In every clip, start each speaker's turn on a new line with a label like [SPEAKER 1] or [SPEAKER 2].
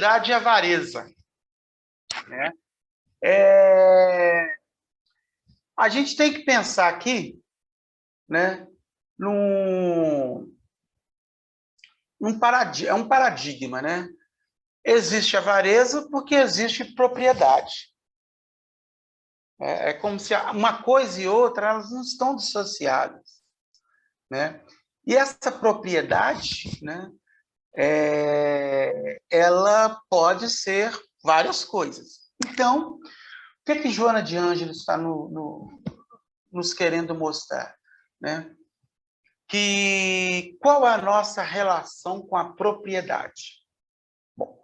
[SPEAKER 1] propriedade e avareza, né? A gente tem que pensar aqui, né, é um paradigma, né? Existe avareza porque existe propriedade. É como se uma coisa e outra elas não estão dissociadas, né? E essa propriedade, né, ela pode ser várias coisas. Então, o que Joana de Ângeles está nos querendo mostrar, né? Qual é a nossa relação com a propriedade? Bom,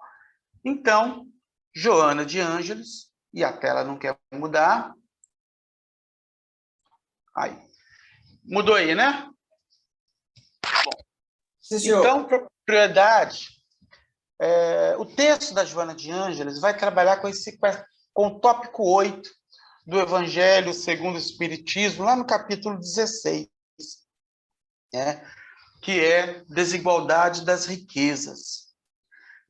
[SPEAKER 1] então, Joana de Ângeles, e a tela não quer mudar. Aí. Mudou aí, né? Bom,
[SPEAKER 2] sim, senhor.
[SPEAKER 1] Então, propriedade, o texto da Joana de Ângeles vai trabalhar com o tópico 8 do Evangelho segundo o Espiritismo, lá no capítulo 16, né? Que é desigualdade das riquezas.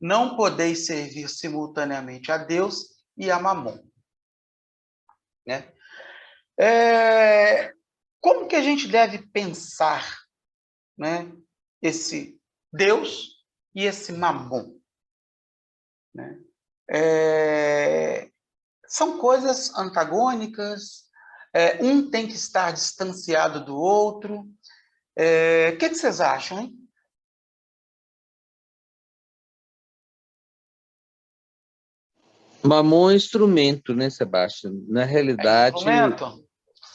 [SPEAKER 1] Não podeis servir simultaneamente a Deus e a Mamon, né? Como que a gente deve pensar, né, esse Deus e esse Mamon, né? São coisas antagônicas, um tem que estar distanciado do outro. O que vocês acham, hein?
[SPEAKER 3] Mamon é instrumento, né, Sebastião? Na realidade,
[SPEAKER 1] Instrumento?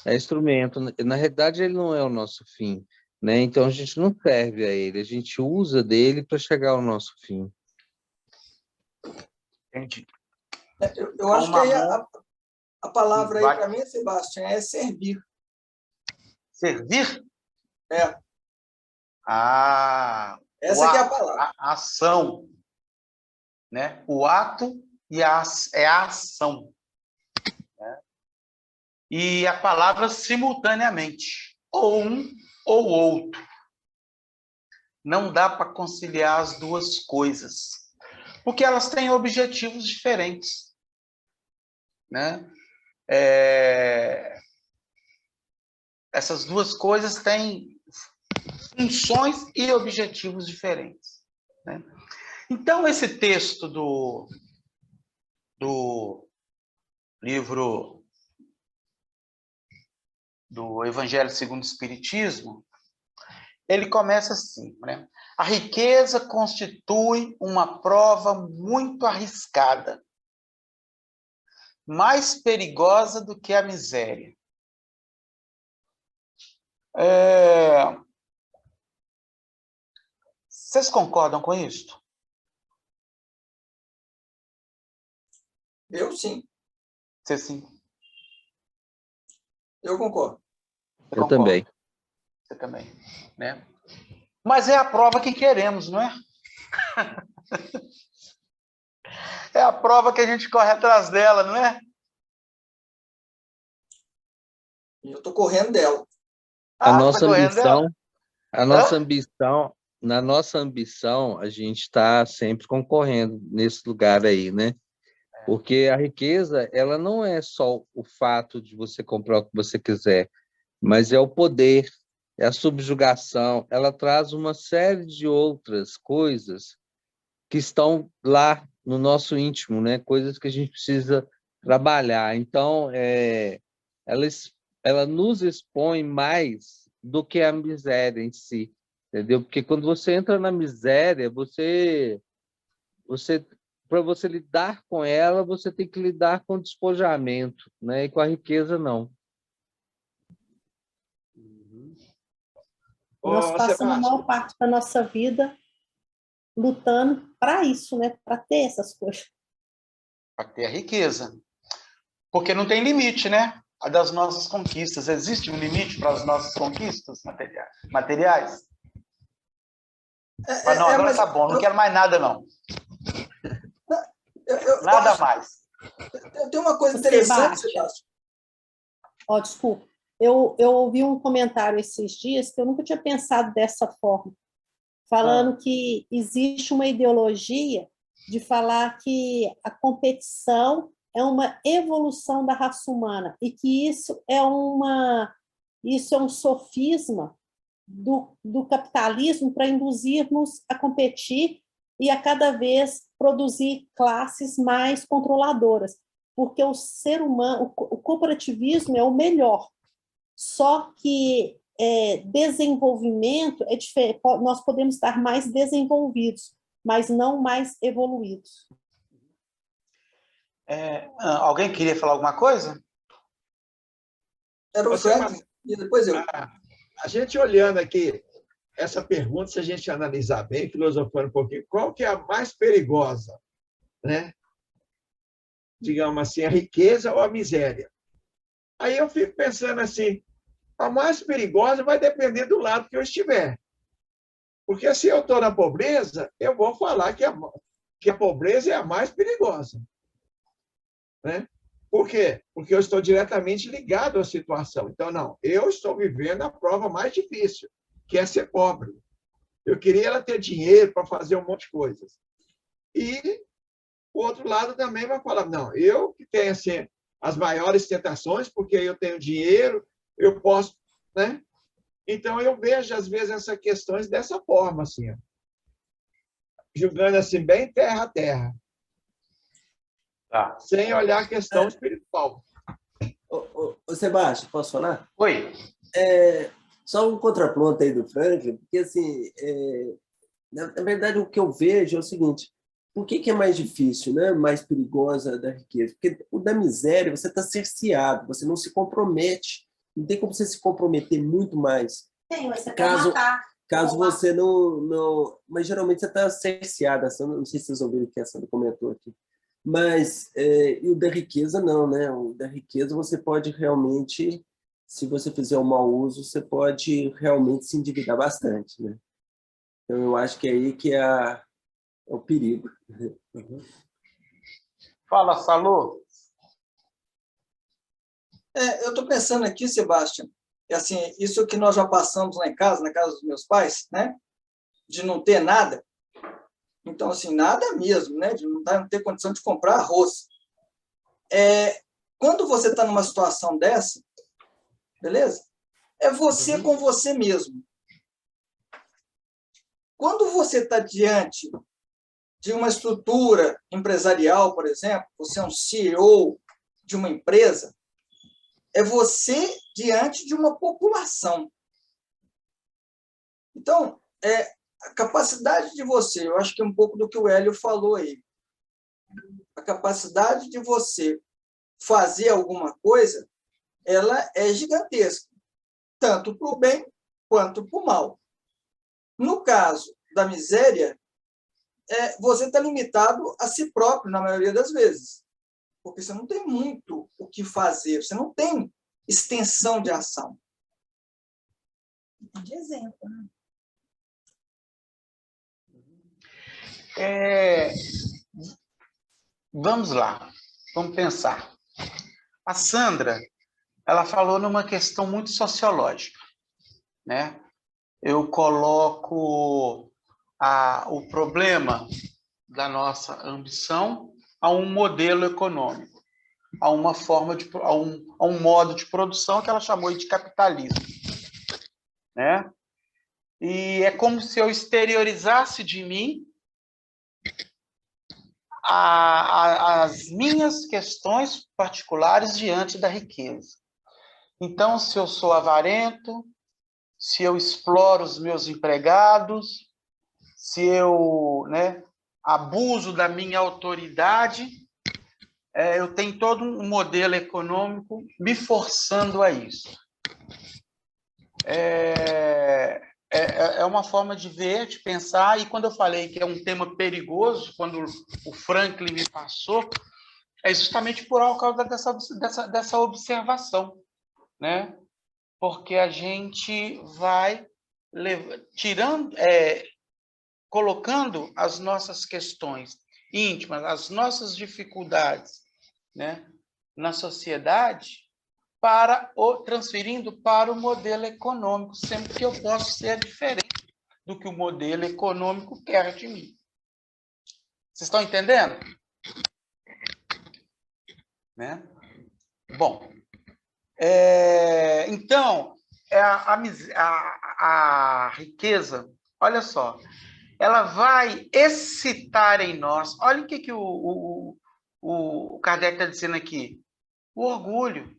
[SPEAKER 3] é instrumento. Na realidade, ele não é o nosso fim, né? Então, a gente não serve a ele, a gente usa dele para chegar ao nosso fim.
[SPEAKER 1] Entendi.
[SPEAKER 2] Eu acho que aí a palavra aí
[SPEAKER 1] Vai.
[SPEAKER 2] para mim, Sebastião, é servir.
[SPEAKER 1] Servir?
[SPEAKER 2] É.
[SPEAKER 1] Essa
[SPEAKER 2] que é a palavra.
[SPEAKER 1] A ação, né? O ato é a ação, né? E a palavra simultaneamente, ou um ou outro. Não dá para conciliar as duas coisas, porque elas têm objetivos diferentes, né? Essas duas coisas têm funções e objetivos diferentes, né? Então, esse texto do livro do Evangelho segundo o Espiritismo, ele começa assim, né? A riqueza constitui uma prova muito arriscada, mais perigosa do que a miséria. Vocês concordam com isso?
[SPEAKER 2] Eu sim.
[SPEAKER 1] Você sim.
[SPEAKER 2] Eu concordo.
[SPEAKER 3] Eu também.
[SPEAKER 1] Você também, né? Mas é a prova que queremos, não é? É a prova que a gente corre atrás dela, não é?
[SPEAKER 2] E eu estou correndo dela.
[SPEAKER 3] A
[SPEAKER 1] Tá
[SPEAKER 3] nossa
[SPEAKER 1] correndo
[SPEAKER 3] ambição,
[SPEAKER 1] dela?
[SPEAKER 3] na nossa ambição, a gente está sempre concorrendo nesse lugar aí, né? Porque a riqueza, ela não é só o fato de você comprar o que você quiser, mas é o poder, é a subjugação, ela traz uma série de outras coisas que estão lá no nosso íntimo, né? Coisas que a gente precisa trabalhar. Então, ela nos expõe mais do que a miséria em si, entendeu? Porque quando você entra na miséria, para você lidar com ela, você tem que lidar com o despojamento, né? E com a riqueza, não.
[SPEAKER 4] Nós passamos a maior parte da nossa vida lutando para isso, né? Para ter essas coisas.
[SPEAKER 1] Para ter a riqueza. Porque não tem limite, né? A das nossas conquistas. Existe um limite para as nossas conquistas materiais? Mas não, agora tá bom, não quero mais nada, não. Nada mais.
[SPEAKER 2] Eu tenho uma coisa interessante, Sebastião.
[SPEAKER 4] Desculpa. Eu ouvi um comentário esses dias que eu nunca tinha pensado dessa forma, falando que existe uma ideologia de falar que a competição é uma evolução da raça humana e que isso é um sofisma do capitalismo para induzir-nos a competir e a cada vez produzir classes mais controladoras, porque o ser humano, o cooperativismo é o melhor, só que desenvolvimento é diferente, nós podemos estar mais desenvolvidos, mas não mais evoluídos.
[SPEAKER 1] Alguém queria falar alguma coisa?
[SPEAKER 2] Era o Frank, e depois eu.
[SPEAKER 5] A gente olhando aqui essa pergunta, se a gente analisar bem, filosofando um pouquinho, qual que é a mais perigosa, né? Digamos assim, a riqueza ou a miséria? Aí eu fico pensando assim, a mais perigosa vai depender do lado que eu estiver. Porque se eu estou na pobreza, eu vou falar que a pobreza é a mais perigosa. Né? Por quê? Porque eu estou diretamente ligado à situação. Então, não, eu estou vivendo a prova mais difícil, que é ser pobre. Eu queria ela ter dinheiro para fazer um monte de coisas. E o outro lado também vai falar, não, eu que tenho assim, as maiores tentações, porque eu tenho dinheiro, eu posso... Né? Então, eu vejo, às vezes, essas questões dessa forma, assim, ó, julgando assim, bem terra a terra.
[SPEAKER 1] Tá.
[SPEAKER 5] Sem olhar a questão espiritual.
[SPEAKER 6] Ô, Sebastião, posso falar?
[SPEAKER 1] Oi.
[SPEAKER 6] Só um contraponto aí do Franklin, porque, assim, na verdade, o que eu vejo é o seguinte, por que é mais difícil, né? Mais perigosa da riqueza? Porque o da miséria, você está cerceado, você não se compromete, não tem como você se comprometer muito mais.
[SPEAKER 4] Tem, você pode matar.
[SPEAKER 6] Caso você não... Mas, geralmente, você está cerceado. Não sei se vocês ouviram o que a Sandra comentou aqui. Mas e o da riqueza não, né? O da riqueza você pode realmente, se você fizer um mau uso, você pode realmente se endividar bastante, né? Então eu acho que é aí que é o perigo.
[SPEAKER 1] Fala, Salô.
[SPEAKER 2] Eu estou pensando aqui, Sebastião, que assim, isso que nós já passamos lá em casa, na casa dos meus pais, né? De não ter nada. Então, assim, nada mesmo, né? De não ter condição de comprar arroz. Quando você está numa situação dessa, beleza? É você com você mesmo. Quando você está diante de uma estrutura empresarial, por exemplo, você é um CEO de uma empresa, é você diante de uma população. Então, a capacidade de você, eu acho que é um pouco do que o Hélio falou aí, a capacidade de você fazer alguma coisa, ela é gigantesca, tanto para o bem quanto para o mal. No caso da miséria, você está limitado a si próprio, na maioria das vezes, porque você não tem muito o que fazer, você não tem extensão de ação. De exemplo, né?
[SPEAKER 1] Vamos lá, vamos pensar. A Sandra, ela falou numa questão muito sociológica, né? Eu coloco o problema da nossa ambição a um modelo econômico, a uma forma a um modo de produção que ela chamou de capitalismo, né? E é como se eu exteriorizasse de mim as minhas questões particulares diante da riqueza. Então, se eu sou avarento, se eu exploro os meus empregados, se eu abuso da minha autoridade, eu tenho todo um modelo econômico me forçando a isso. É uma forma de ver, de pensar, e quando eu falei que é um tema perigoso, quando o Franklin me passou, é justamente por causa dessa observação, né? Porque a gente vai colocando as nossas questões íntimas, as nossas dificuldades, né, na sociedade, transferindo para o modelo econômico, sempre que eu posso ser diferente do que o modelo econômico quer de mim. Vocês estão entendendo? Né? Bom, então, a riqueza, olha só, ela vai excitar em nós. Olha o que o Kardec está dizendo aqui. O orgulho.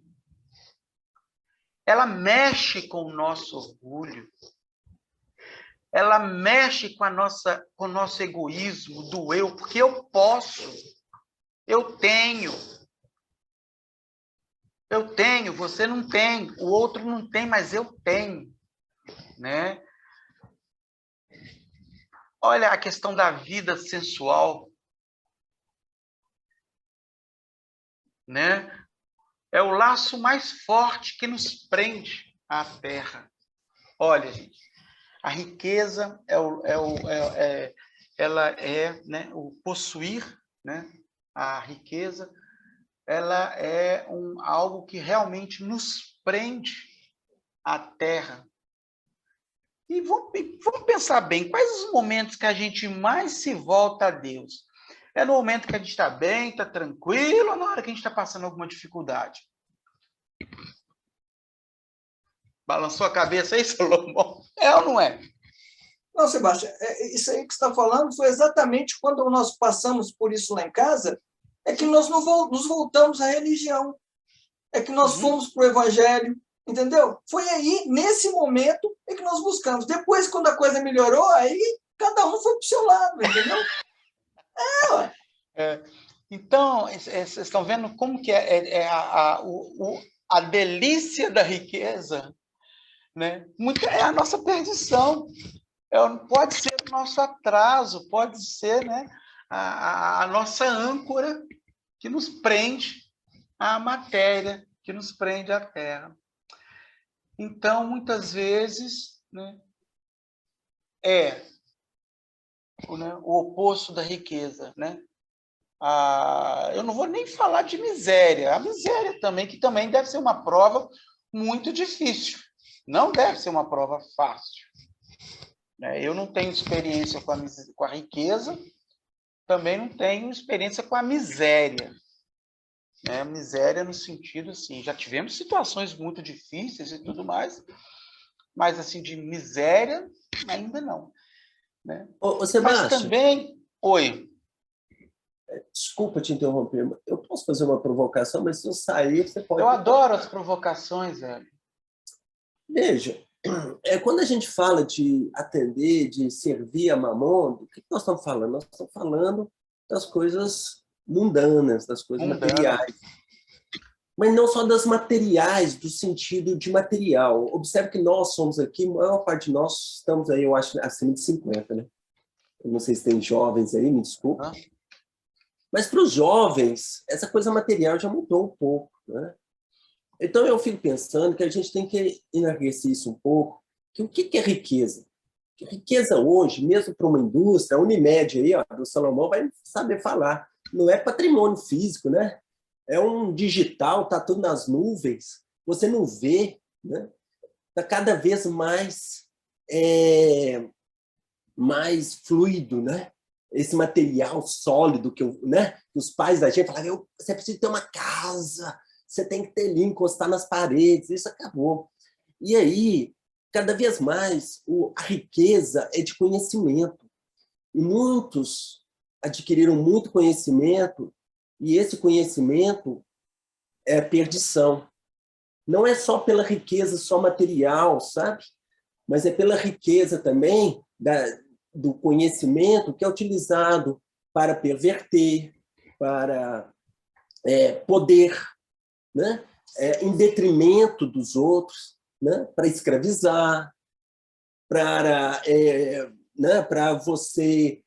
[SPEAKER 1] Ela mexe com o nosso orgulho. Ela mexe com o nosso egoísmo do eu, porque eu posso, eu tenho. Eu tenho, você não tem, o outro não tem, mas eu tenho, né? Olha a questão da vida sensual, né? É o laço mais forte que nos prende à terra. Olha, gente, a riqueza ela é, né, o possuir, né? A riqueza, ela é algo que realmente nos prende à terra. E vamos pensar bem, quais os momentos que a gente mais se volta a Deus? É no momento que a gente está bem, está tranquilo, ou na hora que a gente está passando alguma dificuldade? Balançou a cabeça aí, Salomão? É ou não é?
[SPEAKER 2] Não, Sebastião, isso aí que você está falando foi exatamente quando nós passamos por isso lá em casa, é que nós nos voltamos à religião, é que nós fomos para o Evangelho, entendeu? Foi aí, nesse momento, é que nós buscamos. Depois, quando a coisa melhorou, aí cada um foi para o seu lado, entendeu?
[SPEAKER 1] Então, vocês estão vendo como que é a delícia da riqueza, né? É a nossa perdição. Pode ser o nosso atraso, pode ser, né, a nossa âncora que nos prende à matéria, que nos prende à terra. Então, muitas vezes, né, o oposto da riqueza, né? Eu não vou nem falar de miséria. A miséria também, que também deve ser uma prova muito difícil. Não deve ser uma prova fácil. Eu não tenho experiência com a riqueza, também não tenho experiência com a miséria. Miséria no sentido, assim, já tivemos situações muito difíceis e tudo mais, mas, assim, de miséria, ainda não. Né?
[SPEAKER 6] Ô, Sebastião,
[SPEAKER 1] mas também... Oi.
[SPEAKER 6] Desculpa te interromper, eu posso fazer uma provocação, mas se eu sair, você pode...
[SPEAKER 1] Eu adoro as provocações, velho.
[SPEAKER 6] Veja, quando a gente fala de atender, de servir a Mamon, do que nós estamos falando? Nós estamos falando das coisas mundanas, das coisas materiais. Mas não só das materiais, do sentido de material. Observe que nós somos aqui, a maior parte de nós estamos aí, eu acho, acima de 50, né? Eu não sei se tem jovens aí, me desculpa. Mas para os jovens, essa coisa material já mudou um pouco, né? Então, eu fico pensando que a gente tem que enardecer isso um pouco, que o que é riqueza? Que riqueza hoje, mesmo para uma indústria, a Unimed aí, ó, do Salomão vai saber falar, não é patrimônio físico, né? É um digital, está tudo nas nuvens, você não vê, né? Está cada vez mais fluido, né? Esse material sólido que os pais da gente falavam, você precisa ter uma casa, você tem que ter ali, encostar nas paredes, isso acabou. E aí, cada vez mais, a riqueza é de conhecimento. E muitos adquiriram muito conhecimento, e esse conhecimento é perdição. Não é só pela riqueza só material, sabe? Mas é pela riqueza também do conhecimento que é utilizado para perverter, para poder, né? Em detrimento dos outros, né? Para escravizar, para você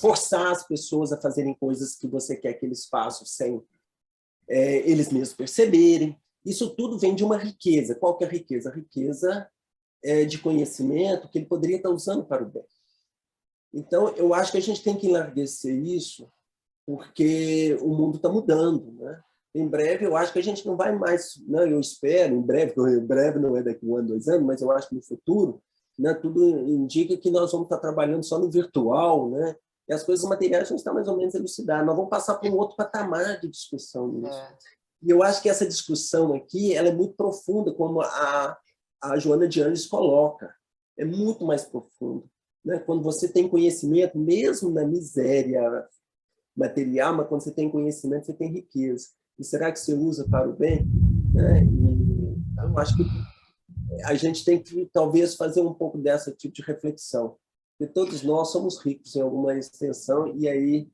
[SPEAKER 6] forçar as pessoas a fazerem coisas que você quer que eles façam sem eles mesmos perceberem. Isso tudo vem de uma riqueza. Qual que é a riqueza? A riqueza de conhecimento que ele poderia estar usando para o bem. Então, eu acho que a gente tem que enlarguecer isso, porque o mundo está mudando, né? Em breve, eu acho que a gente não vai mais, né? Eu espero, em breve não é daqui a 1 ano, 2 anos, mas eu acho que no futuro, né, tudo indica que nós vamos estar trabalhando só no virtual, né? E as coisas materiais já estão mais ou menos elucidadas. Nós vamos passar para um outro patamar de discussão nisso. E eu acho que essa discussão aqui ela é muito profunda, como a Joana de Ângeles coloca. É muito mais profunda, né? Quando você tem conhecimento, mesmo na miséria material, mas quando você tem conhecimento, você tem riqueza. E será que você usa para o bem? Né? Então, eu acho que a gente tem que, talvez, fazer um pouco dessa tipo de reflexão. Porque todos nós somos ricos em alguma extensão, e aí,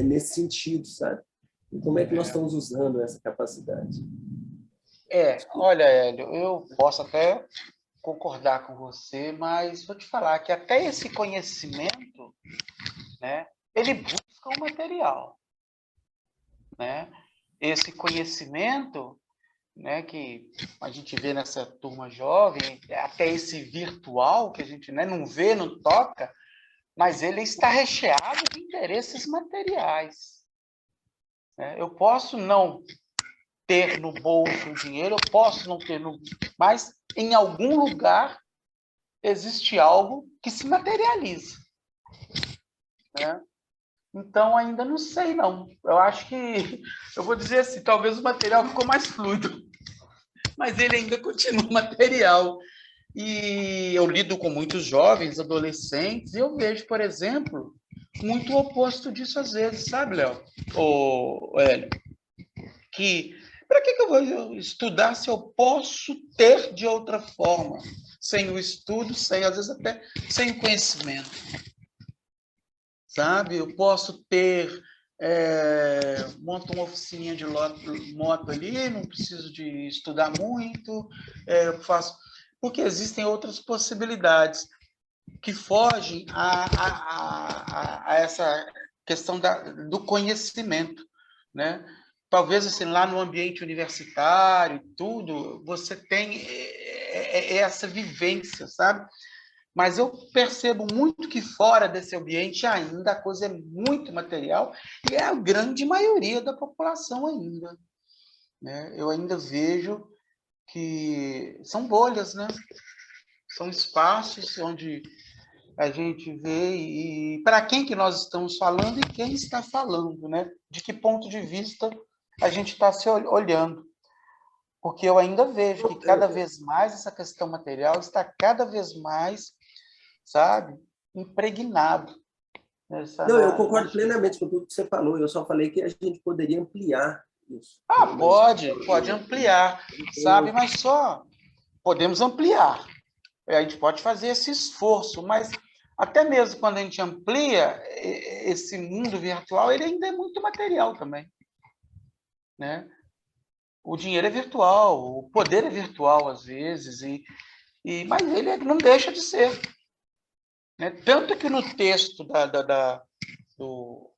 [SPEAKER 6] nesse sentido, sabe? E como é que nós estamos usando essa capacidade?
[SPEAKER 1] Olha, Hélio, eu posso até concordar com você, mas vou te falar que até esse conhecimento, né, ele busca o material, né? Esse conhecimento, né, que a gente vê nessa turma jovem, até esse virtual que a gente, né, não vê, não toca, mas ele está recheado de interesses materiais, né? Eu posso não ter no bolso o dinheiro, eu posso não ter, mas em algum lugar existe algo que se materializa, né? Então, ainda não sei, não. Eu acho que, eu vou dizer assim, talvez o material ficou mais fluido, mas ele ainda continua material. E eu lido com muitos jovens, adolescentes, e eu vejo, por exemplo, muito o oposto disso às vezes, sabe, Léo? Ou Hélio? Que, para que eu vou estudar se eu posso ter de outra forma? Sem o estudo, às vezes até sem o conhecimento. Sabe? Eu posso ter, monto uma oficininha de moto ali, não preciso de estudar muito, eu faço... Porque existem outras possibilidades que fogem a essa questão do conhecimento, né? Talvez, assim, lá no ambiente universitário, tudo, você tem essa vivência, sabe? Mas eu percebo muito que fora desse ambiente ainda a coisa é muito material e é a grande maioria da população ainda, né? Eu ainda vejo que são bolhas, né? São espaços onde a gente vê e para quem que nós estamos falando e quem está falando, né? De que ponto de vista a gente está se olhando. Porque eu ainda vejo que cada vez mais essa questão material está cada vez mais, sabe, impregnado.
[SPEAKER 6] Não, eu concordo plenamente com tudo que você falou. Eu só falei que a gente poderia ampliar isso.
[SPEAKER 1] Pode ampliar, sabe? Mas só podemos ampliar. A gente pode fazer esse esforço, mas até mesmo quando a gente amplia esse mundo virtual, ele ainda é muito material também, né? O dinheiro é virtual, o poder é virtual às vezes, mas ele não deixa de ser, né? Tanto que no texto do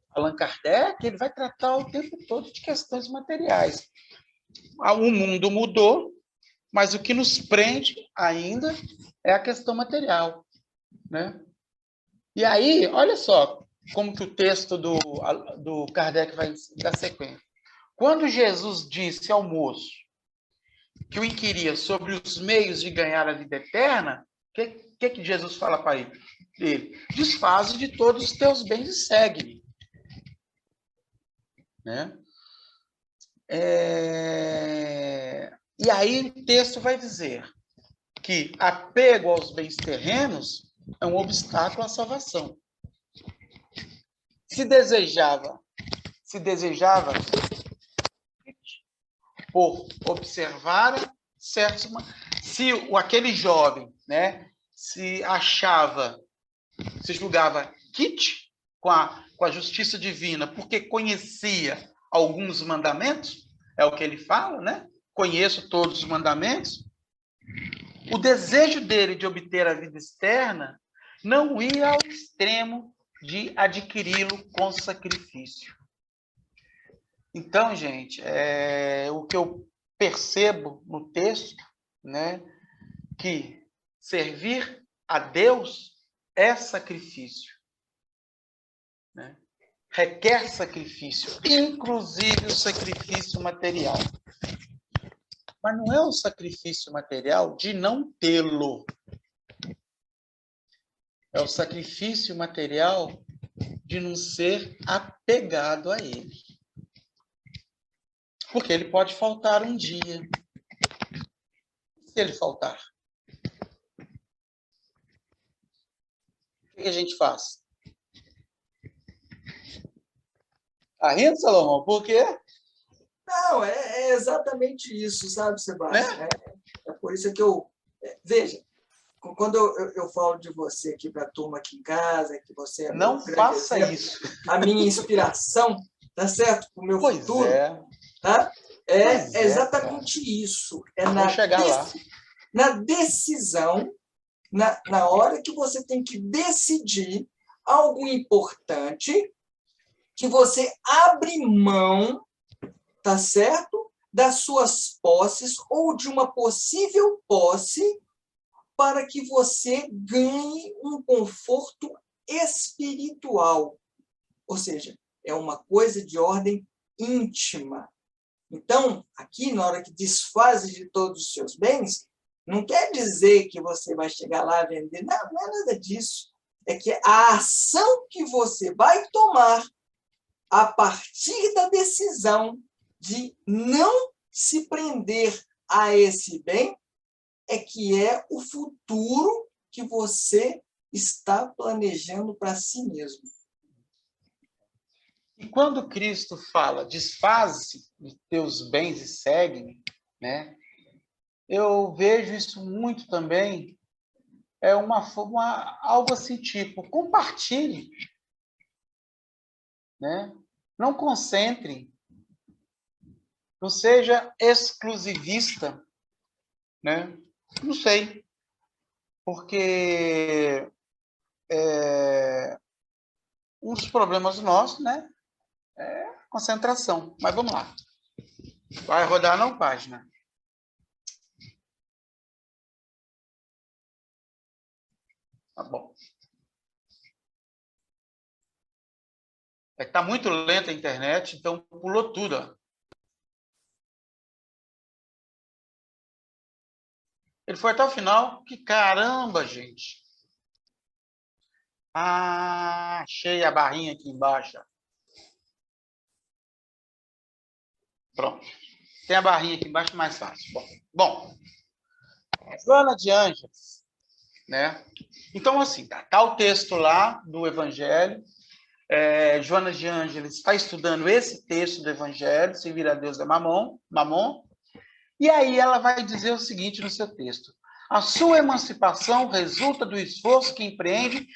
[SPEAKER 1] Allan Kardec, ele vai tratar o tempo todo de questões materiais. O mundo mudou, mas o que nos prende ainda é a questão material, né? E aí, olha só como que o texto do Kardec vai dar sequência. Quando Jesus disse ao moço que o inquiria sobre os meios de ganhar a vida eterna, o que Jesus fala para ele? Desfaze de todos os teus bens e segue-me. Né? E aí o texto vai dizer que apego aos bens terrenos é um obstáculo à salvação. Se desejava por observar certos... Se aquele jovem, né, se julgava quite com a justiça divina, porque conhecia alguns mandamentos, é o que ele fala, né? Conheço todos os mandamentos. O desejo dele de obter a vida externa não ia ao extremo de adquiri-lo com sacrifício. Então, gente, o que eu percebo no texto, né, que servir a Deus é sacrifício, né? Requer sacrifício, inclusive o sacrifício material. mas não é o sacrifício material de não tê-lo. É o sacrifício material de não ser apegado a ele. Porque ele pode faltar um dia. Se ele faltar, o que a gente faz? Tá rindo, Salomão? Por quê?
[SPEAKER 2] Não, é exatamente isso, sabe, Sebastião?
[SPEAKER 1] Né?
[SPEAKER 2] É por isso que eu... Veja, quando eu falo de você aqui para a turma aqui em casa, que você é
[SPEAKER 1] não
[SPEAKER 2] meu grande
[SPEAKER 1] faça
[SPEAKER 2] exemplo,
[SPEAKER 1] isso.
[SPEAKER 2] a minha inspiração, tá certo? Para o meu
[SPEAKER 1] Pois
[SPEAKER 2] futuro,
[SPEAKER 1] é.
[SPEAKER 2] tá?
[SPEAKER 1] Pois
[SPEAKER 2] É exatamente isso. É
[SPEAKER 1] Vamos chegar lá.
[SPEAKER 2] na decisão, na hora que você tem que decidir algo importante, que você abre mão, tá certo? Das suas posses ou de uma possível posse para que você ganhe um conforto espiritual. Ou seja, é uma coisa de ordem íntima. Então, aqui, na hora que desfazes de todos os seus bens, não quer dizer que você vai chegar lá e vender. Não, não é nada disso. É que a ação que você vai tomar a partir da decisão de não se prender a esse bem é que é o futuro que você está planejando para si mesmo.
[SPEAKER 1] E quando Cristo fala, desfaze de teus bens e segue-me, né? Eu vejo isso muito também, é algo assim, tipo, compartilhe, né? Não concentre, não seja exclusivista, né? Não sei, porque um dos problemas nossos, né, é concentração. Mas vamos lá. Vai rodar não, página? Tá bom. Está muito lenta a internet, então pulou tudo. Ó. Ele foi até o final. Que caramba, gente. Ah, achei a barrinha aqui embaixo. Pronto. Tem a barrinha aqui embaixo, mais fácil. Bom, Joana de Ângeles, né? Então, assim, tá o texto lá do Evangelho. Joana de Ângeles está estudando esse texto do Evangelho, servir a Deus é mamon. E aí ela vai dizer o seguinte no seu texto. A sua emancipação resulta do esforço que empreende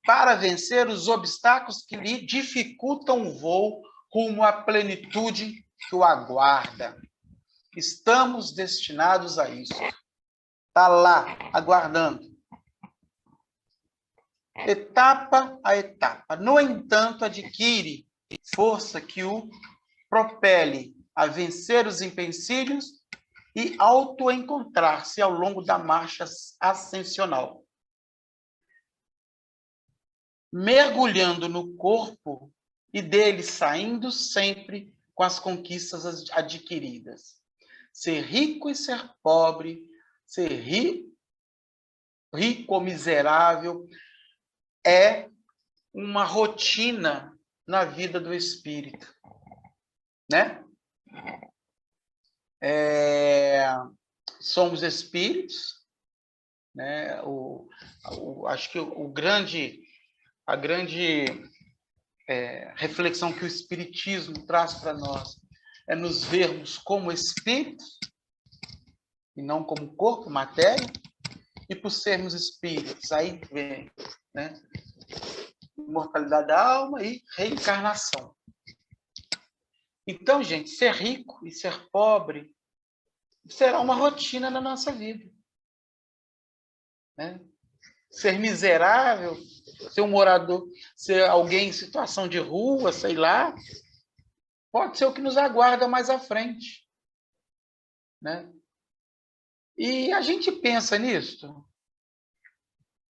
[SPEAKER 1] para vencer os obstáculos que lhe dificultam o voo rumo à plenitude que o aguarda. Estamos destinados a isso. Está lá, aguardando. Etapa a etapa. No entanto, adquire força que o propele a vencer os empecilhos e auto-encontrar-se ao longo da marcha ascensional. Mergulhando no corpo e dele saindo sempre com as conquistas adquiridas. Ser rico e ser pobre, ser rico ou miserável, é uma rotina na vida do espírito, né? Somos espíritos, né? Acho que a grande reflexão que o espiritismo traz para nós é nos vermos como espíritos e não como corpo, matéria, e por sermos espíritos, aí vem, né? Imortalidade da alma e reencarnação. Então, gente, ser rico e ser pobre será uma rotina na nossa vida. Né? Ser miserável, ser um morador, ser alguém em situação de rua, sei lá, pode ser o que nos aguarda mais à frente. Né? E a gente pensa nisso,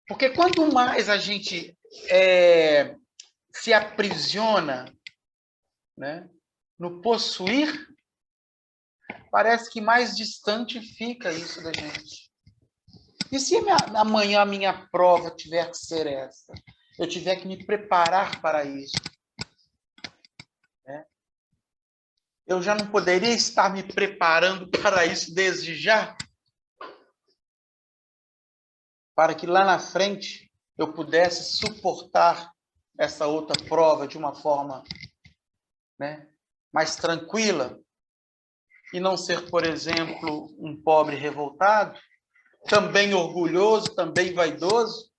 [SPEAKER 1] porque quanto mais a gente se aprisiona, né, no possuir, parece que mais distante fica isso da gente. E se amanhã a minha prova tiver que ser essa? Eu tiver que me preparar para isso? Né? Eu já não poderia estar me preparando para isso desde já? Para que lá na frente eu pudesse suportar essa outra prova de uma forma, né, mais tranquila e não ser, por exemplo, um pobre revoltado, também orgulhoso, também vaidoso,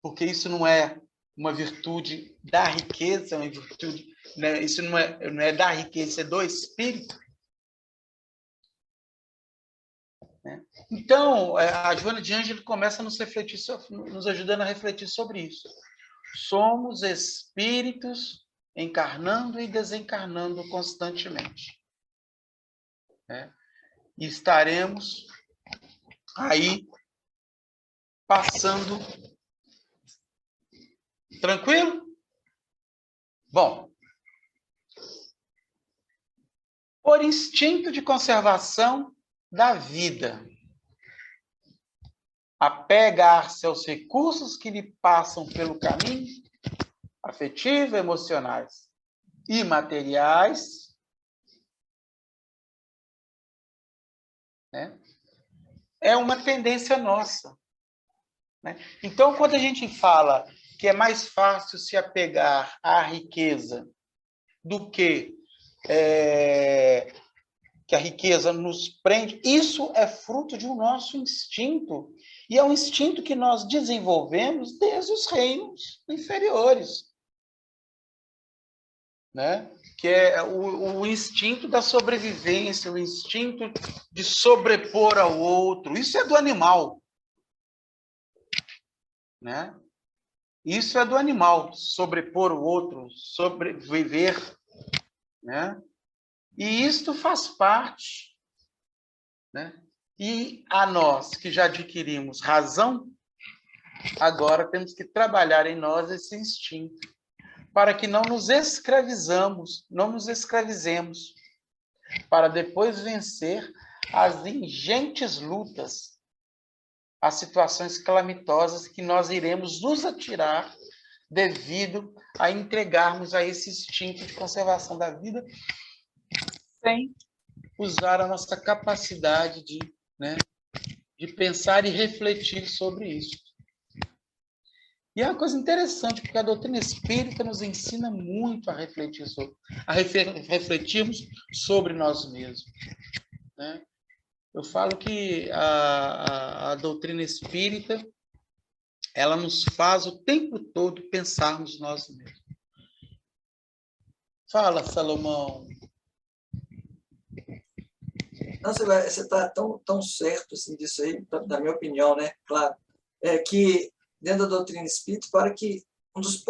[SPEAKER 1] porque isso não é uma virtude da riqueza, é uma virtude, né, isso não é da riqueza, é do espírito. Né? Então, a Joana de Ângelo começa a nos ajudando a refletir sobre isso. Somos espíritos encarnando e desencarnando constantemente. Né? E estaremos aí passando tranquilo? Bom, por instinto de conservação da vida, apegar-se aos recursos que lhe passam pelo caminho, afetivo, emocionais e materiais, né? É uma tendência nossa. Né? Então, quando a gente fala que é mais fácil se apegar à riqueza do que a riqueza nos prende, isso é fruto de um nosso instinto. E é um instinto que nós desenvolvemos desde os reinos inferiores. Né? Que é o instinto da sobrevivência, o instinto de sobrepor ao outro. Isso é do animal. Né? Isso é do animal, sobrepor o outro, sobreviver. Né? E isto faz parte. Né? E a nós, que já adquirimos razão, agora temos que trabalhar em nós esse instinto, para que não nos escravizemos, para depois vencer as ingentes lutas, as situações calamitosas que nós iremos nos atirar devido a entregarmos a esse instinto de conservação da vida sem usar a nossa capacidade de pensar e refletir sobre isso. E é uma coisa interessante, porque a doutrina espírita nos ensina muito a refletirmos sobre nós mesmos. Né? Eu falo que a doutrina espírita, ela nos faz o tempo todo pensarmos nós mesmos. Fala, Salomão.
[SPEAKER 2] Não, você está tão certo assim, disso aí, da minha opinião, né? Claro. É que, dentro da doutrina espírita, para que um dos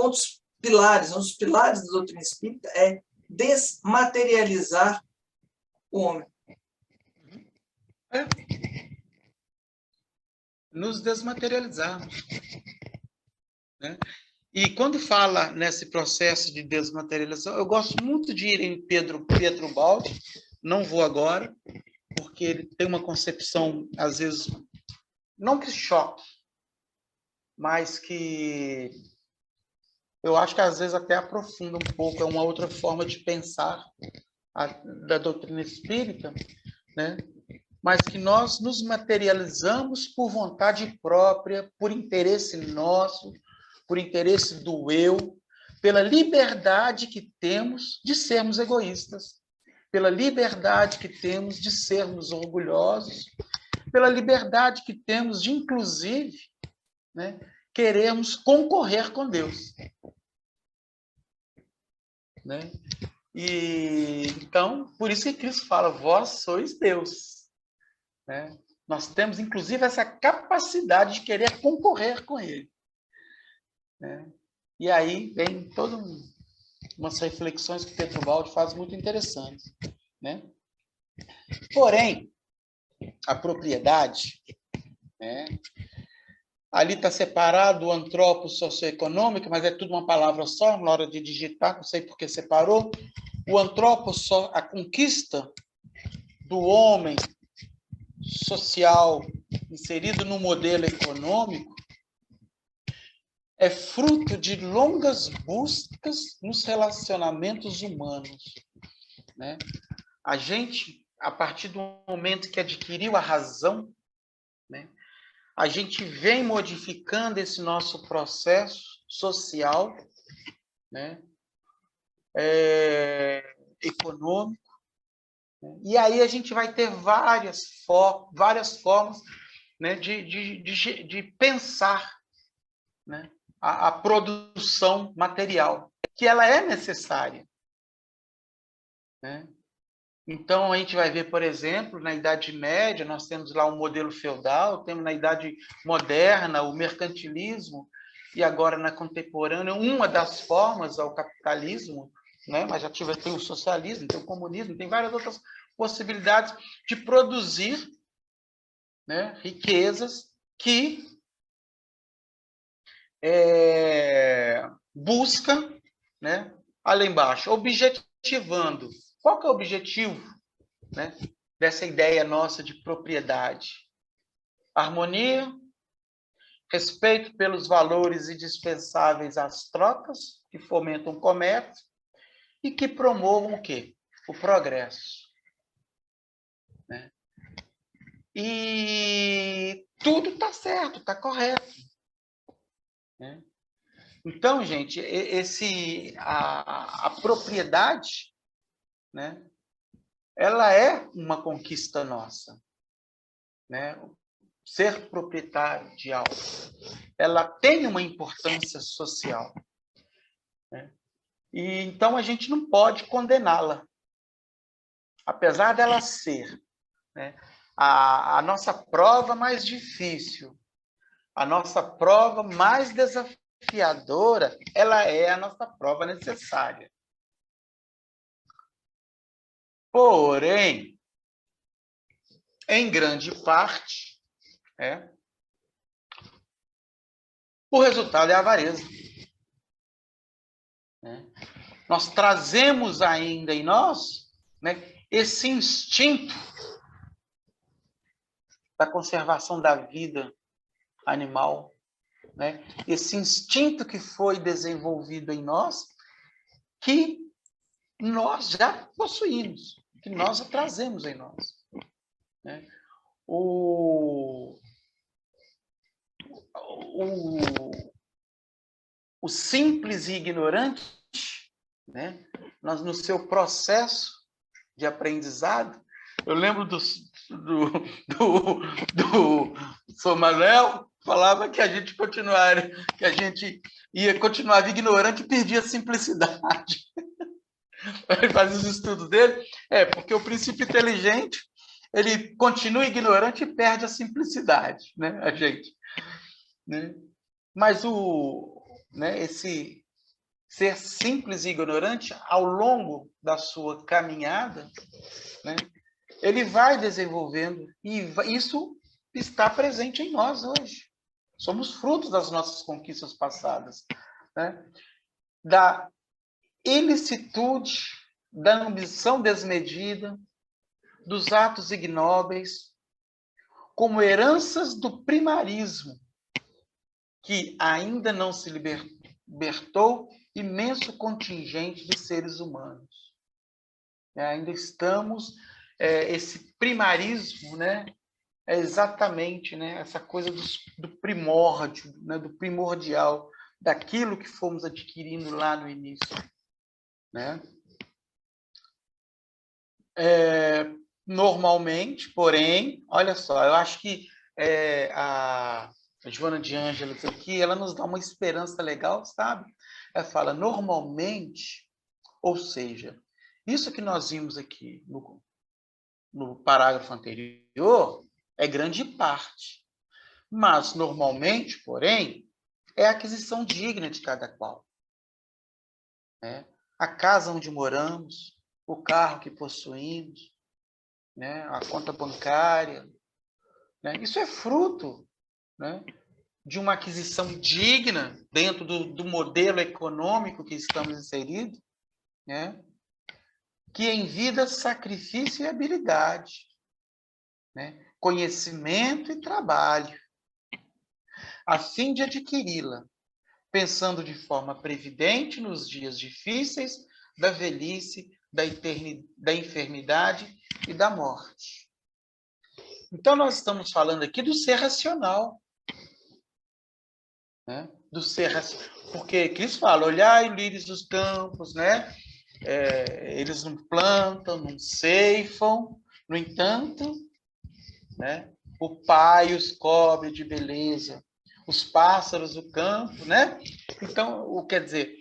[SPEAKER 2] pilares da doutrina espírita é desmaterializar o homem.
[SPEAKER 1] Nos desmaterializarmos. Né? E quando fala nesse processo de desmaterialização, eu gosto muito de ir em Pietro Baldi, não vou agora, porque ele tem uma concepção, às vezes, não que choque, mas que eu acho que às vezes até aprofunda um pouco, é uma outra forma de pensar da doutrina espírita, né? Mas que nós nos materializamos por vontade própria, por interesse nosso, por interesse do eu, pela liberdade que temos de sermos egoístas, pela liberdade que temos de sermos orgulhosos, pela liberdade que temos de, inclusive, né, queremos concorrer com Deus. Né? E então, por isso que Cristo fala, vós sois Deus. Né? Nós temos, inclusive, essa capacidade de querer concorrer com Ele. Né? E aí vem todas umas reflexões que Pietro Baldi faz muito interessantes. Né? Porém, a propriedade, né? Ali está separado o antropos socioeconômico, mas é tudo uma palavra só, na hora de digitar, não sei por que separou. O antropos, a conquista, do homem social inserido no modelo econômico é fruto de longas buscas nos relacionamentos humanos, né? A gente, a partir do momento que adquiriu a razão, né, a gente vem modificando esse nosso processo social, né, econômico, né, e aí a gente vai ter várias formas, né, de pensar, né, a produção material, que ela é necessária, né? Então, a gente vai ver, por exemplo, na Idade Média, nós temos lá um modelo feudal, temos na Idade Moderna o mercantilismo, e agora na contemporânea, uma das formas ao capitalismo, né? Mas já tem o socialismo, tem o comunismo, tem várias outras possibilidades de produzir, né, riquezas que buscam, né, ali embaixo, objetivando. Qual que é o objetivo, né, dessa ideia nossa de propriedade? Harmonia, respeito pelos valores indispensáveis às trocas, que fomentam o comércio e que promovam o quê? O progresso, né? E tudo está certo, está correto, né? Então, gente, a propriedade, né, ela é uma conquista nossa, né? Ser proprietário de algo, ela tem uma importância social, né? E então a gente não pode condená-la, apesar dela ser, né, a nossa prova mais difícil, a nossa prova mais desafiadora, ela é a nossa prova necessária. Porém, em grande parte, o resultado é a avareza, né? Nós trazemos ainda em nós, né, esse instinto da conservação da vida animal, né? Esse instinto que foi desenvolvido em nós, que nós já possuímos, que nós já trazemos em nós, né? O simples e ignorante, né, no seu processo de aprendizado, eu lembro do Sr. Manuel, falava que a gente ia continuar ignorante e perdia a simplicidade. Ele faz os estudos dele, porque o princípio inteligente, ele continua ignorante e perde a simplicidade, né, a gente, né? Mas esse ser simples e ignorante, ao longo da sua caminhada, né, ele vai desenvolvendo, e isso está presente em nós hoje. Somos frutos das nossas conquistas passadas, né? Da ilicitude, da ambição desmedida, dos atos ignóbeis, como heranças do primarismo, que ainda não se libertou imenso contingente de seres humanos. Ainda estamos, esse primarismo, né, é exatamente, né, essa coisa do primórdio, né, do primordial, daquilo que fomos adquirindo lá no início, né? Normalmente, porém, olha só, eu acho que a Joana de Ângeles aqui, ela nos dá uma esperança legal, sabe? Ela fala, normalmente, ou seja, isso que nós vimos aqui no parágrafo anterior é grande parte, mas normalmente, porém, é a aquisição digna de cada qual, né? A casa onde moramos, o carro que possuímos, né? A conta bancária, né? Isso é fruto, né, de uma aquisição digna dentro do modelo econômico que estamos inseridos, né? que em vida sacrifício e habilidade, né? Conhecimento e trabalho, a fim de adquiri-la, pensando de forma previdente nos dias difíceis da velhice, da enfermidade e da morte. Então, nós estamos falando aqui do ser racional, né? Do ser racional. Porque Cristo fala, olhai lírios dos campos, né? Eles não plantam, não ceifam, no entanto, né? O Pai os cobre de beleza, os pássaros do campo, né? Então, quer dizer,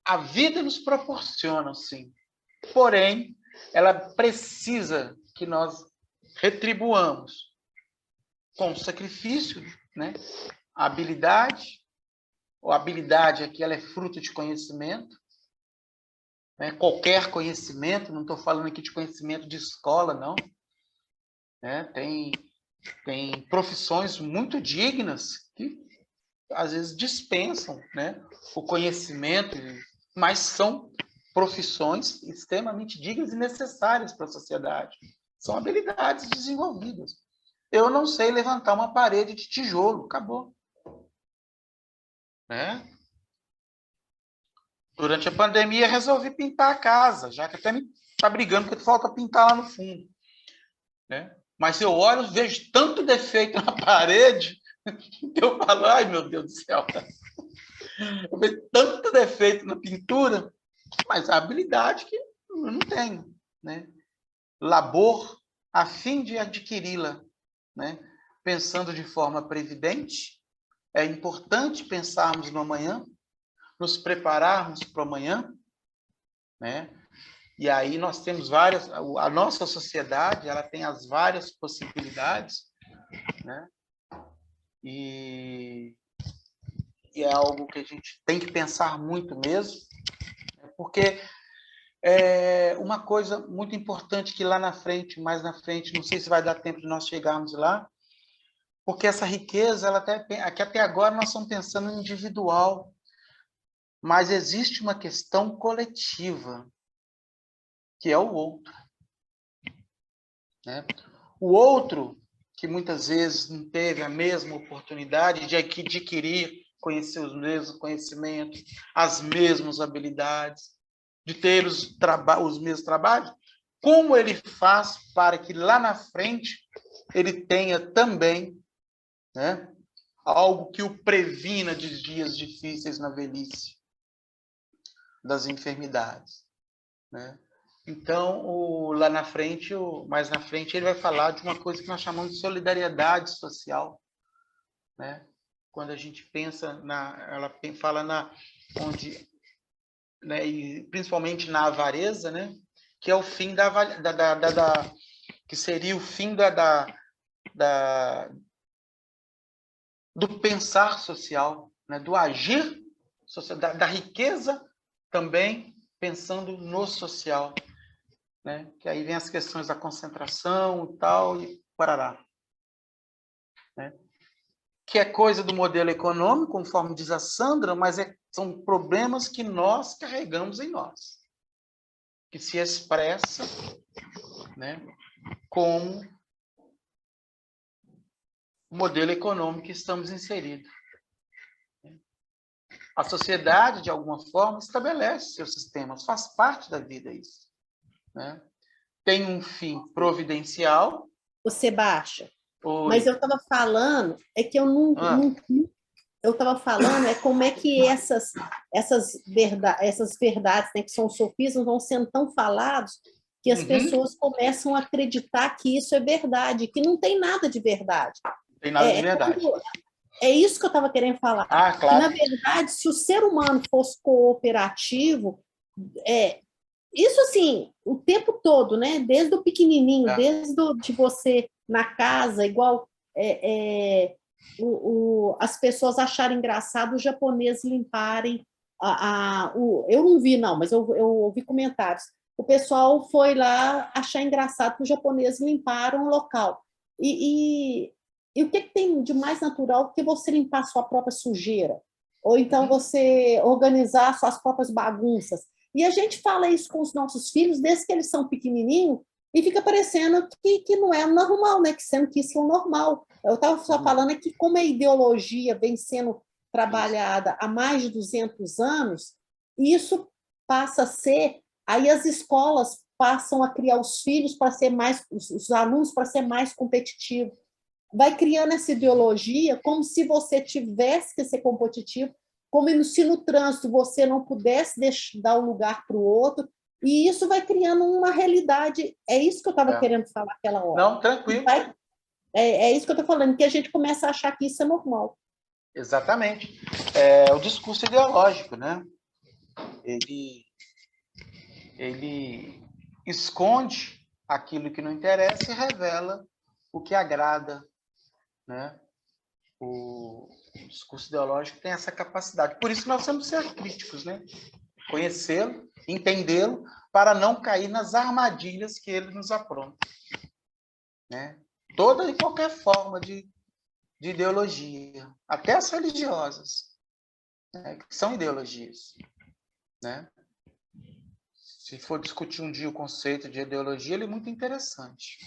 [SPEAKER 1] a vida nos proporciona, sim. Porém, ela precisa que nós retribuamos com sacrifício, né? A habilidade aqui ela é fruto de conhecimento, né? Qualquer conhecimento, não estou falando aqui de conhecimento de escola, não. Né? Tem profissões muito dignas que, às vezes, dispensam, né, o conhecimento, mas são profissões extremamente dignas e necessárias para a sociedade. São habilidades desenvolvidas. Eu não sei levantar uma parede de tijolo, acabou. Né? Durante a pandemia, resolvi pintar a casa, já que até me está brigando porque falta pintar lá no fundo. Né? Mas eu olho, vejo tanto defeito na parede, que eu falo, ai, meu Deus do céu. Eu vejo tanto defeito na pintura, mas a habilidade que eu não tenho. Né? Labor a fim de adquiri-la. Né? Pensando de forma previdente, é importante pensarmos no amanhã, nos prepararmos para o amanhã, né? E aí nós temos a nossa sociedade, ela tem as várias possibilidades, né? E é algo que a gente tem que pensar muito mesmo, porque uma coisa muito importante que lá na frente, mais na frente, não sei se vai dar tempo de nós chegarmos lá, porque essa riqueza, até agora nós estamos pensando no individual, mas existe uma questão coletiva, que é o outro. Né? O outro, que muitas vezes não teve a mesma oportunidade de adquirir, conhecer os mesmos conhecimentos, as mesmas habilidades, de ter os mesmos trabalhos, como ele faz para que lá na frente ele tenha também, né, algo que o previna de dias difíceis na velhice, das enfermidades, né? Então, lá na frente, mais na frente, ele vai falar de uma coisa que nós chamamos de solidariedade social, né? Quando a gente pensa ela fala onde, né, e principalmente na avareza, né? Que é o fim que seria o fim do pensar social, né? Do agir social, da riqueza também pensando no social, né? Que aí vem as questões da concentração e tal, e parará. Né? Que é coisa do modelo econômico, conforme diz a Sandra, mas são problemas que nós carregamos em nós, que se expressa, né, como o modelo econômico que estamos inseridos. A sociedade, de alguma forma, estabelece seus sistemas, faz parte da vida isso. Né? Tem um fim providencial.
[SPEAKER 4] Você baixa.
[SPEAKER 1] Oi.
[SPEAKER 4] Mas eu estava falando, é que eu não eu estava falando como é que essas verdades, né, que são sofismas, vão sendo tão falados que as pessoas começam a acreditar que isso é verdade, que não tem nada de verdade.
[SPEAKER 1] Não tem nada de verdade.
[SPEAKER 4] É isso que eu estava querendo falar.
[SPEAKER 1] Claro.
[SPEAKER 4] Que, na verdade, se o ser humano fosse cooperativo, isso assim, o tempo todo, né? Desde o pequenininho, desde de você na casa, igual as pessoas acharem engraçado os japoneses limparem eu não vi, não, mas eu ouvi comentários. O pessoal foi lá achar engraçado que os japoneses limparam o local. E o que tem de mais natural que você limpar a sua própria sujeira? ou então você organizar suas próprias bagunças. E a gente fala isso com os nossos filhos desde que eles são pequenininhos e fica parecendo que não é normal, né? Que sendo que isso é o normal. Eu estava só falando aqui como a ideologia vem sendo trabalhada há mais de 200 anos, isso passa a ser... Aí as escolas passam a criar os filhos para ser mais... Os alunos para ser mais competitivos. Vai criando essa ideologia como se você tivesse que ser competitivo, como se no trânsito você não pudesse dar um lugar para o outro, e isso vai criando uma realidade. É isso que eu estava querendo falar naquela hora.
[SPEAKER 1] Não, tranquilo.
[SPEAKER 4] É isso que eu estou falando, que a gente começa a achar que isso é normal.
[SPEAKER 1] Exatamente. É o discurso ideológico, né? Ele esconde aquilo que não interessa e revela o que agrada, né? O discurso ideológico tem essa capacidade. Por isso nós temos que ser críticos, né? Conhecê-lo, entendê-lo, para não cair nas armadilhas que ele nos apronta, né? Toda e qualquer forma de ideologia, até as religiosas, né? Que são ideologias, né? Se for discutir um dia o conceito de ideologia, ele é muito interessante.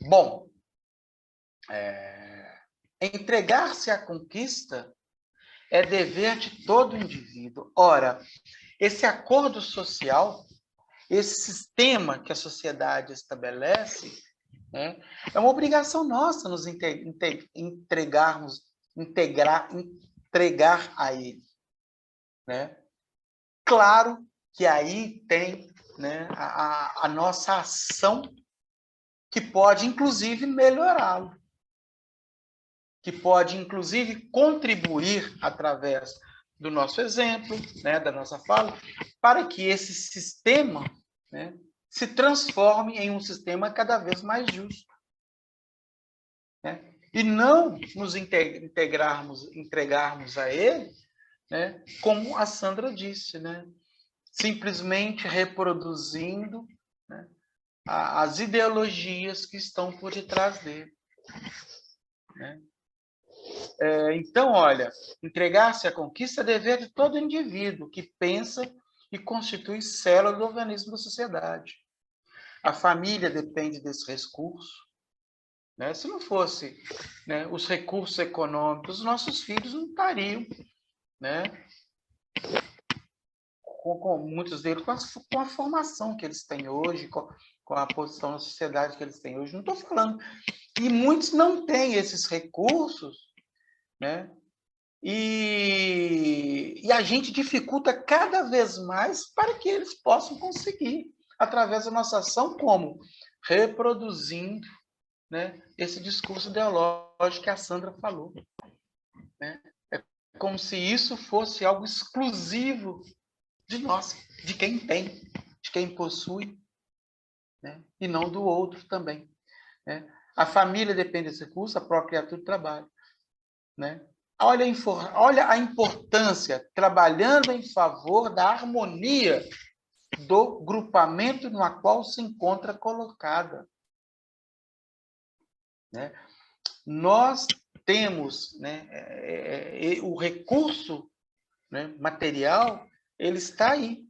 [SPEAKER 1] Bom, entregar-se à conquista é dever de todo indivíduo. Ora, esse acordo social, esse sistema que a sociedade estabelece, né, é uma obrigação nossa nos entregar a ele, né? Claro que aí tem, né, a nossa ação que pode, inclusive, melhorá-lo, que pode, inclusive, contribuir através do nosso exemplo, né, da nossa fala, para que esse sistema, né, se transforme em um sistema cada vez mais justo, né? E não nos entregarmos a ele, né, como a Sandra disse, né, simplesmente reproduzindo, né, as ideologias que estão por detrás dele, né? Então, olha, entregar-se à conquista é dever de todo indivíduo que pensa e constitui célula do organismo da sociedade. A família depende desse recurso, né? Se não fosse, né, os recursos econômicos, os nossos filhos não estariam, né, com muitos deles com a formação que eles têm hoje, com a posição na sociedade que eles têm hoje. Não estou falando. E muitos não têm esses recursos, né? E a gente dificulta cada vez mais para que eles possam conseguir, através da nossa ação, como? Reproduzindo, né, esse discurso ideológico que a Sandra falou, né? É como se isso fosse algo exclusivo de nós, de quem tem, de quem possui, né? E não do outro também, né? A família depende desse recurso, a própria criatura trabalha, né? Olha a importância, trabalhando em favor da harmonia do grupamento no qual se encontra colocada, né? Nós temos, né, o recurso, né, material, ele está aí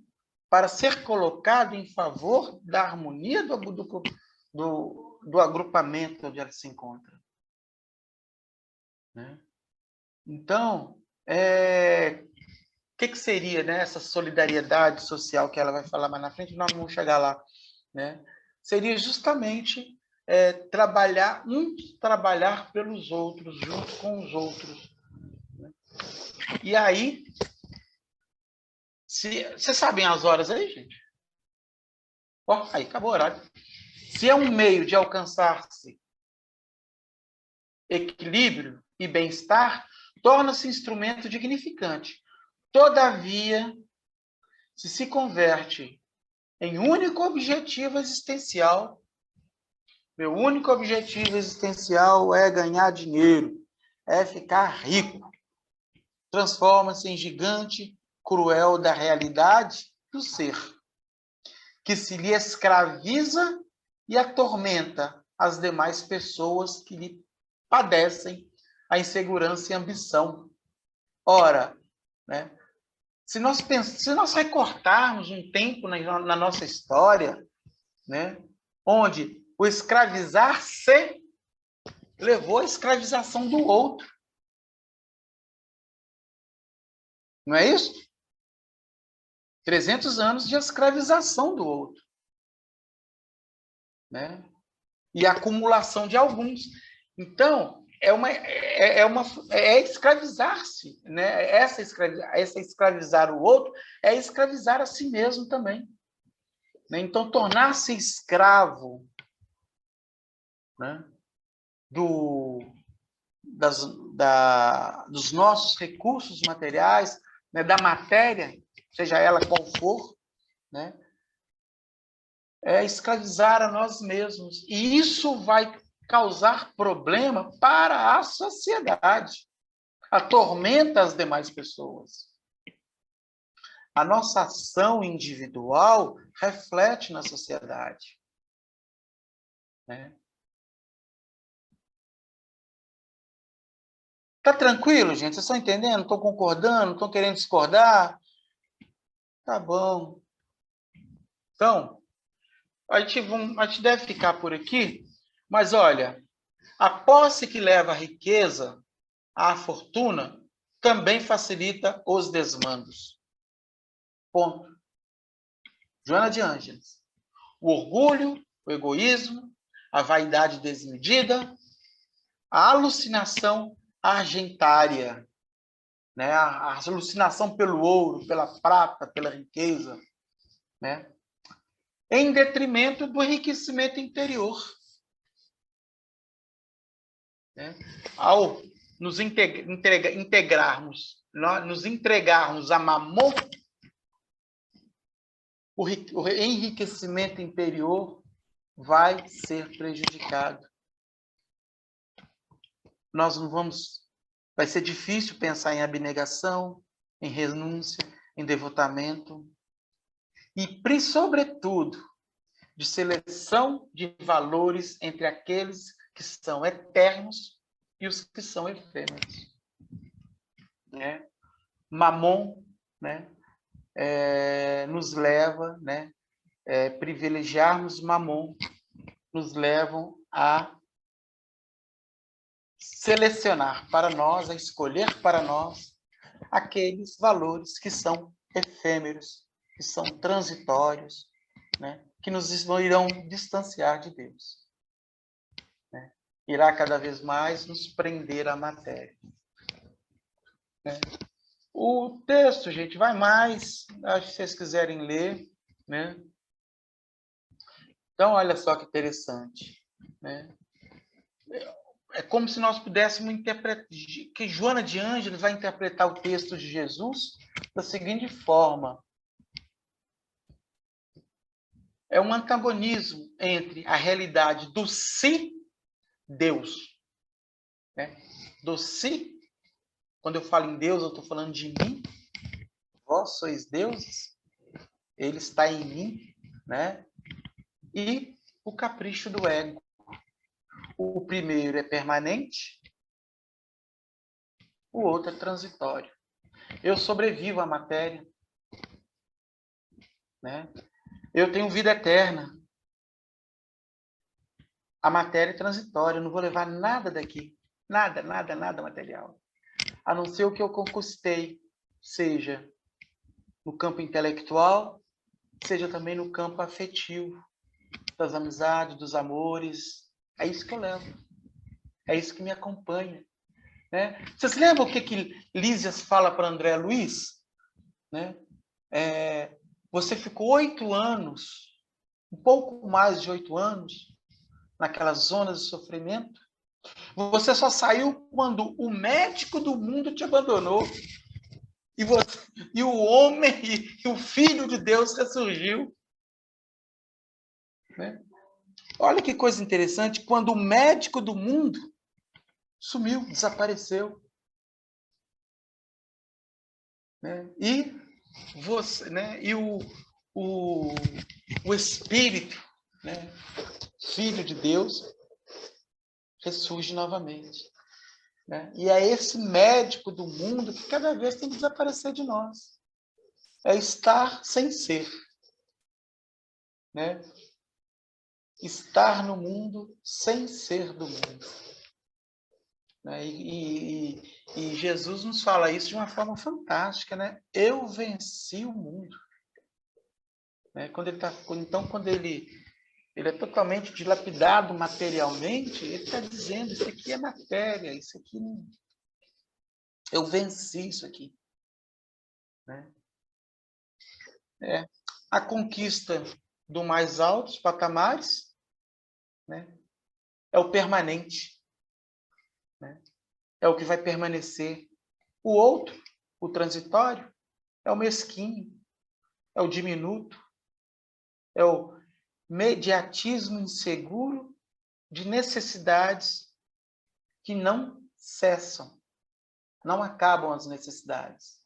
[SPEAKER 1] para ser colocado em favor da harmonia do agrupamento onde ela se encontra, né? Então, que seria, né, essa solidariedade social que ela vai falar mais na frente? Nós vamos chegar lá, né? Seria justamente trabalhar pelos outros, junto com os outros, né? E aí, vocês sabem as horas aí, gente? Aí, acabou o horário. Se é um meio de alcançar-se equilíbrio e bem-estar, torna-se instrumento dignificante. Todavia, se converte em único objetivo existencial, meu único objetivo existencial é ganhar dinheiro, é ficar rico, transforma-se em gigante cruel da realidade do ser, que se lhe escraviza e atormenta as demais pessoas que lhe padecem a insegurança e a ambição. Ora, né? Se nós recortarmos um tempo na nossa história, né, onde o escravizar-se levou à escravização do outro. Não é isso? 300 anos de escravização do outro, né? E acumulação de alguns. Então, é escravizar-se, né? Essa escravizar o outro é escravizar a si mesmo também, né? Então, tornar-se escravo, né, dos nossos recursos materiais, né, da matéria, seja ela qual for, né, é escravizar a nós mesmos. E isso vai causar problema para a sociedade, atormenta as demais pessoas. A nossa ação individual reflete na sociedade, né? Tá tranquilo, gente? Vocês estão entendendo? Estão concordando? Estão querendo discordar? Tá bom. Então, a gente deve ficar por aqui, mas olha, a posse que leva à riqueza, à fortuna, também facilita os desmandos. Ponto. Joana de Ângeles. O orgulho, o egoísmo, a vaidade desmedida, a alucinação argentária, né? A alucinação pelo ouro, pela prata, pela riqueza, né? Em detrimento do enriquecimento interior, né? Ao nos entregarmos a Mamon, o enriquecimento interior vai ser prejudicado. Vai ser difícil pensar em abnegação, em renúncia, em devotamento e, sobretudo, de seleção de valores entre aqueles que são eternos e os que são efêmeros, né? Mamon, né, nos leva, né, privilegiarmos Mamon, nos levam a selecionar para nós, a escolher para nós aqueles valores que são efêmeros, que são transitórios, né, que nos irão distanciar de Deus, né? Irá cada vez mais nos prender à matéria, né? O texto, gente, vai mais, acho que vocês quiserem ler, né? Então, olha só que interessante, né? É como se nós pudéssemos interpretar, que Joana de Ângeles vai interpretar o texto de Jesus da seguinte forma: é um antagonismo entre a realidade do si Deus, né? Do si, quando eu falo em Deus, eu estou falando de mim. Vós sois deuses, ele está em mim, né? E o capricho do ego. O primeiro é permanente, o outro é transitório. Eu sobrevivo à matéria, né? Eu tenho vida eterna. A matéria é transitória, eu não vou levar nada daqui. Nada, nada, nada material. A não ser o que eu conquistei, seja no campo intelectual, seja também no campo afetivo, das amizades, dos amores. É isso que eu levo. É isso que me acompanha, né? Vocês lembram o que Lísias fala para André Luiz? Né? Você ficou 8 anos, um pouco mais de 8 anos, naquelas zonas de sofrimento. Você só saiu quando o médico do mundo te abandonou. E o homem, e o Filho de Deus ressurgiu. Né? Olha que coisa interessante, quando o médico do mundo sumiu, desapareceu. Né? E você, né? E o Espírito, né? Filho de Deus, ressurge novamente. né? E é esse médico do mundo que cada vez tem que desaparecer de nós. É estar sem ser, né? Estar no mundo sem ser do mundo. Né? E Jesus nos fala isso de uma forma fantástica, né? Eu venci o mundo. Né? Quando ele é totalmente dilapidado materialmente, ele está dizendo, isso aqui é matéria, isso aqui não... Eu venci isso aqui. Né? A conquista do mais altos patamares, né? É o permanente. Né? É o que vai permanecer. O outro, o transitório, é o mesquinho, é o diminuto, é o mediatismo inseguro de necessidades que não cessam, não acabam as necessidades.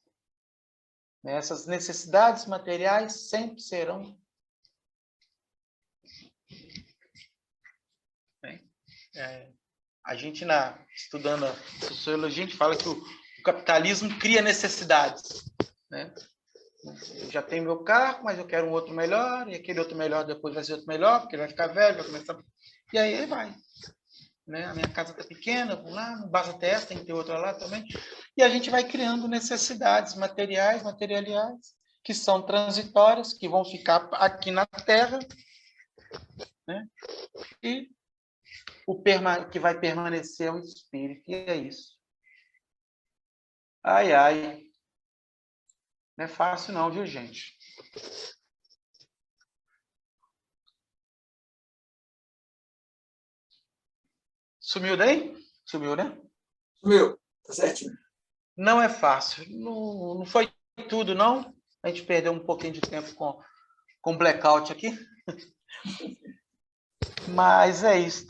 [SPEAKER 1] Essas necessidades materiais sempre serão. A gente, estudando a sociologia, a gente fala que o capitalismo cria necessidades. Né? Eu já tenho meu carro, mas eu quero um outro melhor, e aquele outro melhor depois vai ser outro melhor, porque ele vai ficar velho, vai começar... E aí ele vai. Né? A minha casa está pequena, vamos lá, não basta ter essa, tem que ter outra lá também. E a gente vai criando necessidades materiais, materiais, que são transitórias, que vão ficar aqui na Terra, né? E o que vai permanecer é o espírito, e é isso. Ai, ai. Não é fácil não, viu, gente? Sumiu daí? Sumiu, né?
[SPEAKER 2] Sumiu, tá certinho.
[SPEAKER 1] Não é fácil. Não foi tudo, não. A gente perdeu um pouquinho de tempo com blackout aqui. Mas é isso.